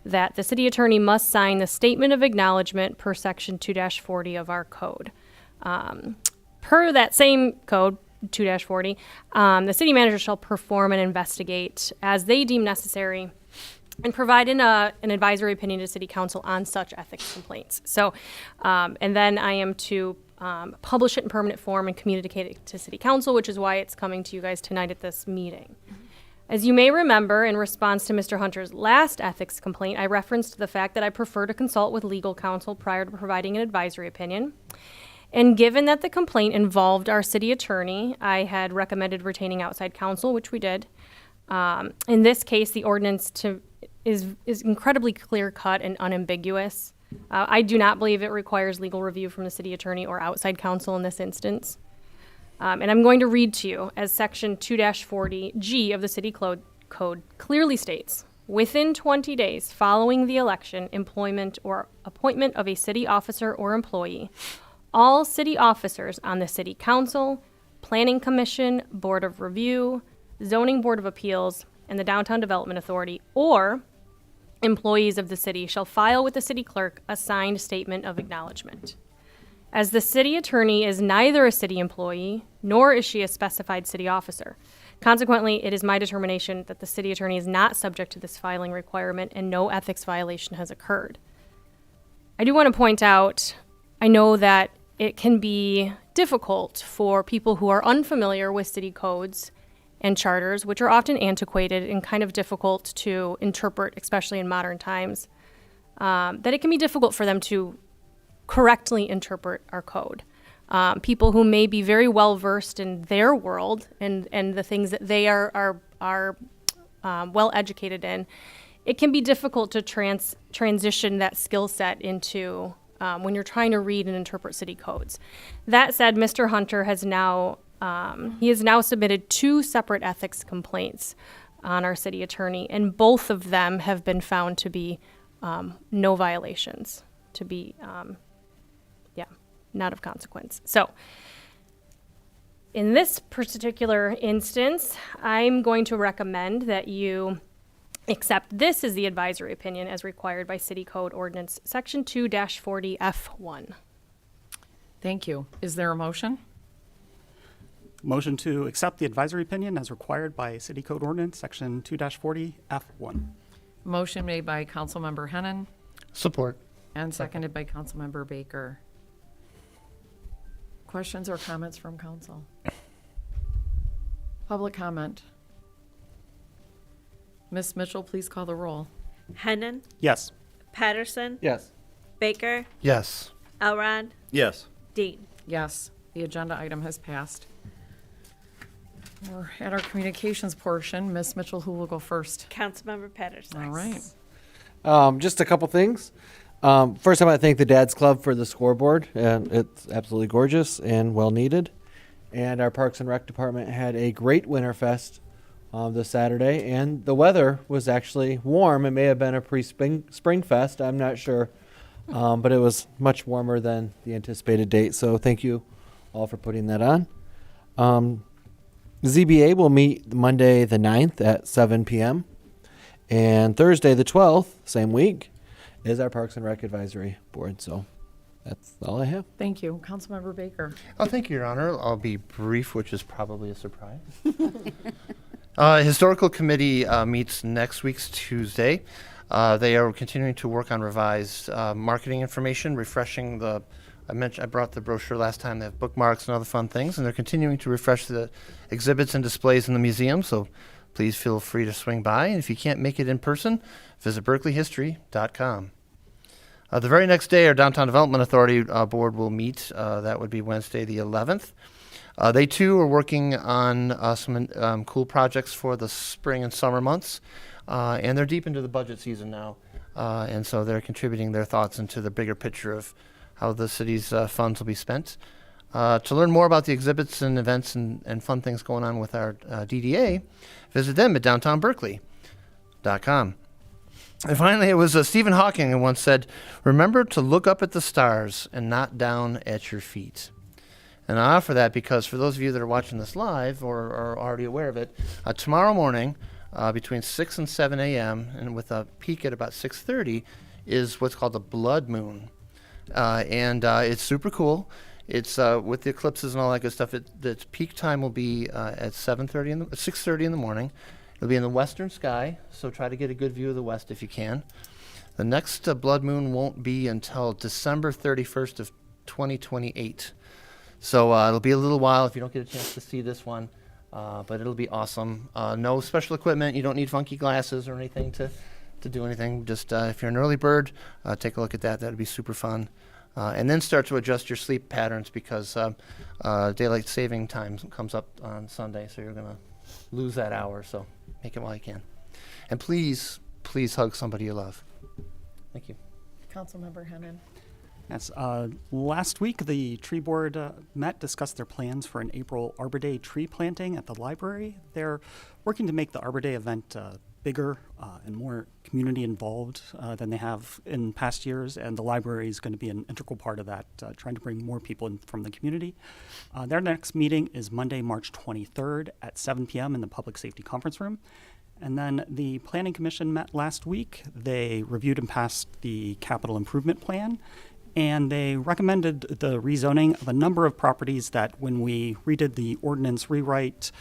that the city attorney must sign the statement of acknowledgement per section 2-40 of our code. Per that same code, 2-40, the city manager shall perform and investigate as they deem necessary and provide an advisory opinion to city council on such ethics complaints. So, and then I am to publish it in permanent form and communicate it to city council, which is why it's coming to you guys tonight at this meeting. As you may remember, in response to Mr. Hunter's last ethics complaint, I referenced the fact that I prefer to consult with legal counsel prior to providing an advisory opinion. And given that the complaint involved our city attorney, I had recommended retaining outside counsel, which we did. In this case, the ordinance is incredibly clear cut and unambiguous. I do not believe it requires legal review from the city attorney or outside counsel in this instance. And I'm going to read to you as section 2-40G of the city code clearly states, within 20 days following the election, employment, or appointment of a city officer or employee, all city officers on the city council, planning commission, board of review, zoning board of appeals, and the downtown development authority, or employees of the city shall file with the city clerk a signed statement of acknowledgement. As the city attorney is neither a city employee, nor is she a specified city officer. Consequently, it is my determination that the city attorney is not subject to this filing requirement and no ethics violation has occurred. I do want to point out, I know that it can be difficult for people who are unfamiliar with city codes and charters, which are often antiquated and kind of difficult to interpret, especially in modern times, that it can be difficult for them to correctly interpret our code. People who may be very well versed in their world and the things that they are well educated in, it can be difficult to transition that skill set into when you're trying to read and interpret city codes. That said, Mr. Hunter has now submitted 2 separate ethics complaints on our city attorney, and both of them have been found to be no violations, to be not of consequence. So in this particular instance, I'm going to recommend that you accept this as the advisory opinion as required by City Code Ordinance Section 2-40F1. Thank you. Is there a motion? Motion to accept the advisory opinion as required by City Code Ordinance, Section 2-40F1. Motion made by Councilmember Hennan Support. and seconded by Councilmember Baker. Questions or comments from council? Public comment. Ms. Mitchell, please call the roll. Hennan, Yes. Patterson, Yes. Baker, Yes. Elrod, Yes. Dean. Yes, the agenda item has passed. We're at our communications portion. Ms. Mitchell, who will go first? Councilmember Patterson. All right. Just a couple things. First, I want to thank the Dad's Club for the scoreboard, and it's absolutely gorgeous and well needed. And our Parks and Rec department had a great Winterfest this Saturday, and the weather was actually warm. It may have been a pre-spring fest, I'm not sure, but it was much warmer than the anticipated date. So thank you all for putting that on. ZBA will meet Monday the 9th at 7 p.m. And Thursday the 12th, same week, is our Parks and Rec Advisory Board. So that's all I have. Thank you. Councilmember Baker. Oh, thank you, Your Honor. I'll be brief, which is probably a surprise. Historical Committee meets next week's Tuesday. They are continuing to work on revised marketing information, refreshing I brought the brochure last time. They have bookmarks and other fun things, and they're continuing to refresh the exhibits and displays in the museum, so please feel free to swing by. And if you can't make it in person, visit berkleyhistory.com. The very next day, our Downtown Development Authority board will meet. That would be Wednesday the 11th. They, too, are working on some cool projects for the spring and summer months, and they're deep into the budget season now, and so they're contributing their thoughts into the bigger picture of how the city's funds will be spent. To learn more about the exhibits and events and fun things going on with our DDA, visit them at downtownberkeley.com. And finally, it was Stephen Hawking who once said, "Remember to look up at the stars and not down at your feet." And I offer that because for those of you that are watching this live or are already aware of it, tomorrow morning between 6 and 7 a.m. and with a peak at about 6:30 is what's called the blood moon. And it's super cool. It's with the eclipses and all that good stuff. The peak time will be at 6:30 in the morning. It'll be in the western sky, so try to get a good view of the west if you can. The next blood moon won't be until December 31st of 2028. So it'll be a little while if you don't get a chance to see this one, but it'll be awesome. No special equipment. You don't need funky glasses or anything to do anything. Just if you're an early bird, take a look at that. That'd be super fun. And then start to adjust your sleep patterns because daylight saving time comes up on Sunday, so you're going to lose that hour. So make it while you can. And please please hug somebody you love. Thank you. Councilmember Hennon. Yes, last week the tree board met, discussed their plans for an April Arbor Day tree planting at the library. They're working to make the Arbor Day event bigger and more community involved than they have in past years, and the library is going to be an integral part of that, trying to bring more people in from the community. Their next meeting is Monday, March 23rd at 7 p.m. in the Public Safety Conference Room. And then the Planning Commission met last week. They reviewed and passed the capital improvement plan, and they recommended the rezoning of a number of properties that, when we redid the ordinance rewrite,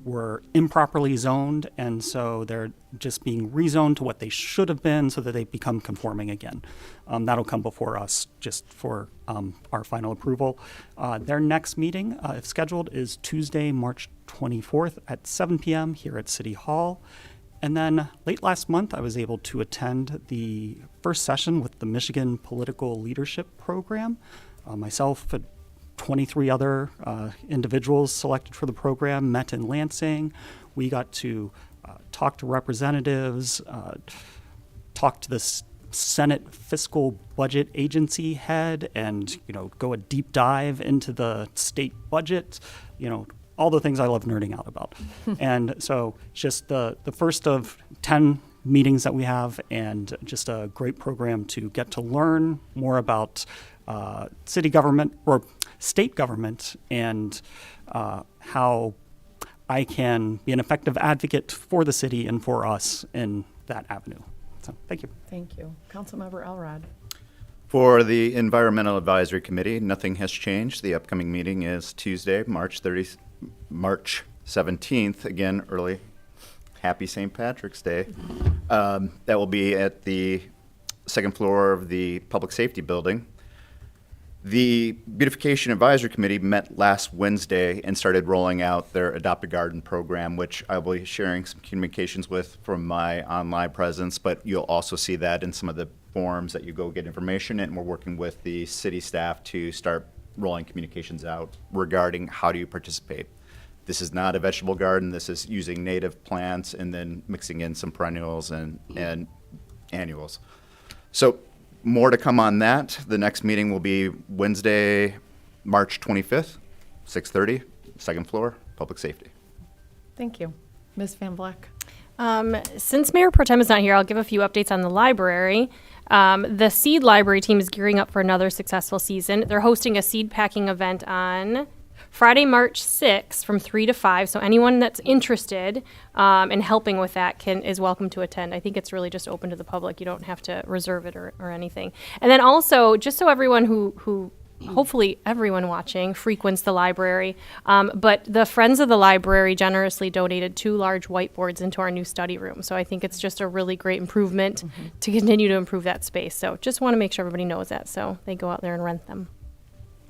were improperly zoned, and so they're just being rezoned to what they should have been so that they become conforming again. That'll come before us just for our final approval. Their next meeting, if scheduled, is Tuesday, March 24th at 7 p.m. here at City Hall. And then late last month, I was able to attend the first session with the Michigan Political Leadership Program. Myself and 23 other individuals selected for the program met in Lansing. We got to talk to representatives, talk to the Senate Fiscal Budget Agency head, and go a deep dive into the state budget. All the things I love nerding out about. And so just the first of 10 meetings that we have, and just a great program to get to learn more about city government or state government, and how I can be an effective advocate for the city and for us in that avenue. So thank you. Thank you. Councilmember Elrod. For the Environmental Advisory Committee, nothing has changed. The upcoming meeting is Tuesday, March 17th, again, early. Happy St. Patrick's Day. That will be at the second floor of the Public Safety Building. The Beautification Advisory Committee met last Wednesday and started rolling out their Adopt a Garden program, which I will be sharing some communications with from my online presence, but you'll also see that in some of the forms that you go get information in. We're working with the city staff to start rolling communications out regarding how do you participate. This is not a vegetable garden. This is using native plants and then mixing in some perennials and annuals. So more to come on that. The next meeting will be Wednesday, March 25th, 6:30, second floor, Public Safety. Thank you. Ms. Van Vleck. Since Mayor Pro Tem is not here, I'll give a few updates on the library. The Seed Library team is gearing up for another successful season. They're hosting a seed packing event on Friday, March 6th from 3 to 5. So anyone that's interested in helping with that is welcome to attend. I think it's really just open to the public. You don't have to reserve it or anything. And then also, just so everyone who hopefully everyone watching frequents the library, but the Friends of the Library generously donated 2 large whiteboards into our new study room. So I think it's just a really great improvement to continue to improve that space. So just want to make sure everybody knows that, so they go out there and rent them.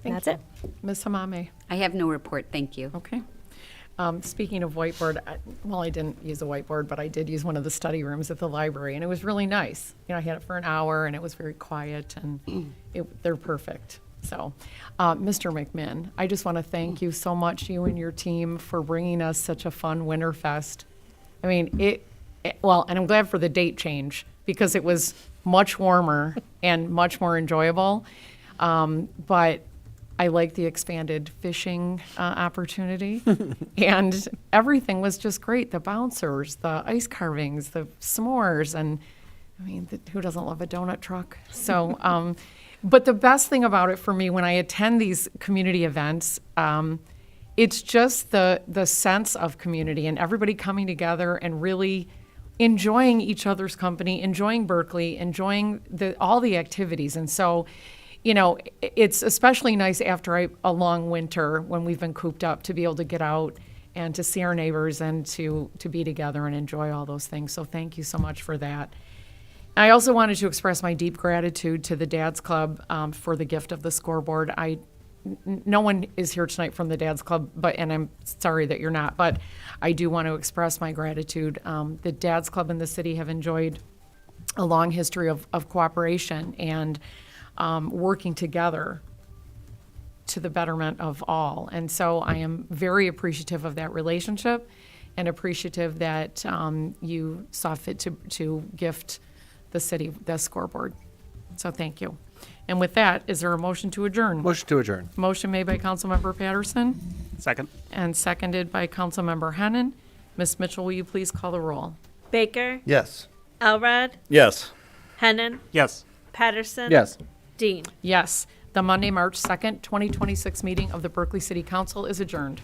And that's it. Ms. Hamame. I have no report, thank you. Okay. Speaking of whiteboard, I didn't use a whiteboard, but I did use one of the study rooms at the library, and it was really nice. I had it for an hour, and it was very quiet, and they're perfect. So, Mr. McMinn, I just want to thank you so much, you and your team, for bringing us such a fun Winterfest. I mean, and I'm glad for the date change, because it was much warmer and much more enjoyable. But I like the expanded fishing opportunity, and everything was just great. The bouncers, the ice carvings, the s'mores, and I mean, who doesn't love a donut truck? So, but the best thing about it for me when I attend these community events, it's just the sense of community and everybody coming together and really enjoying each other's company, enjoying Berkley, enjoying all the activities. And so, it's especially nice after a long winter when we've been cooped up to be able to get out and to see our neighbors and to be together and enjoy all those things. So thank you so much for that. I also wanted to express my deep gratitude to the Dads Club for the gift of the scoreboard. No one is here tonight from the Dads Club, and I'm sorry that you're not, but I do want to express my gratitude. The Dads Club and the city have enjoyed a long history of cooperation and working together to the betterment of all. And so I am very appreciative of that relationship. and appreciative that you saw fit to gift the city the scoreboard. So thank you. And with that, is there a motion to adjourn? Motion to adjourn. Motion made by Councilmember Patterson Second. and seconded by Councilmember Hennan. Ms. Mitchell, will you please call the roll? Baker, Yes. Elrod, Yes. Hennan, Yes. Patterson. Yes. Dean. Yes. The Monday, March 2nd, 2026 meeting of the Berkeley City Council is adjourned.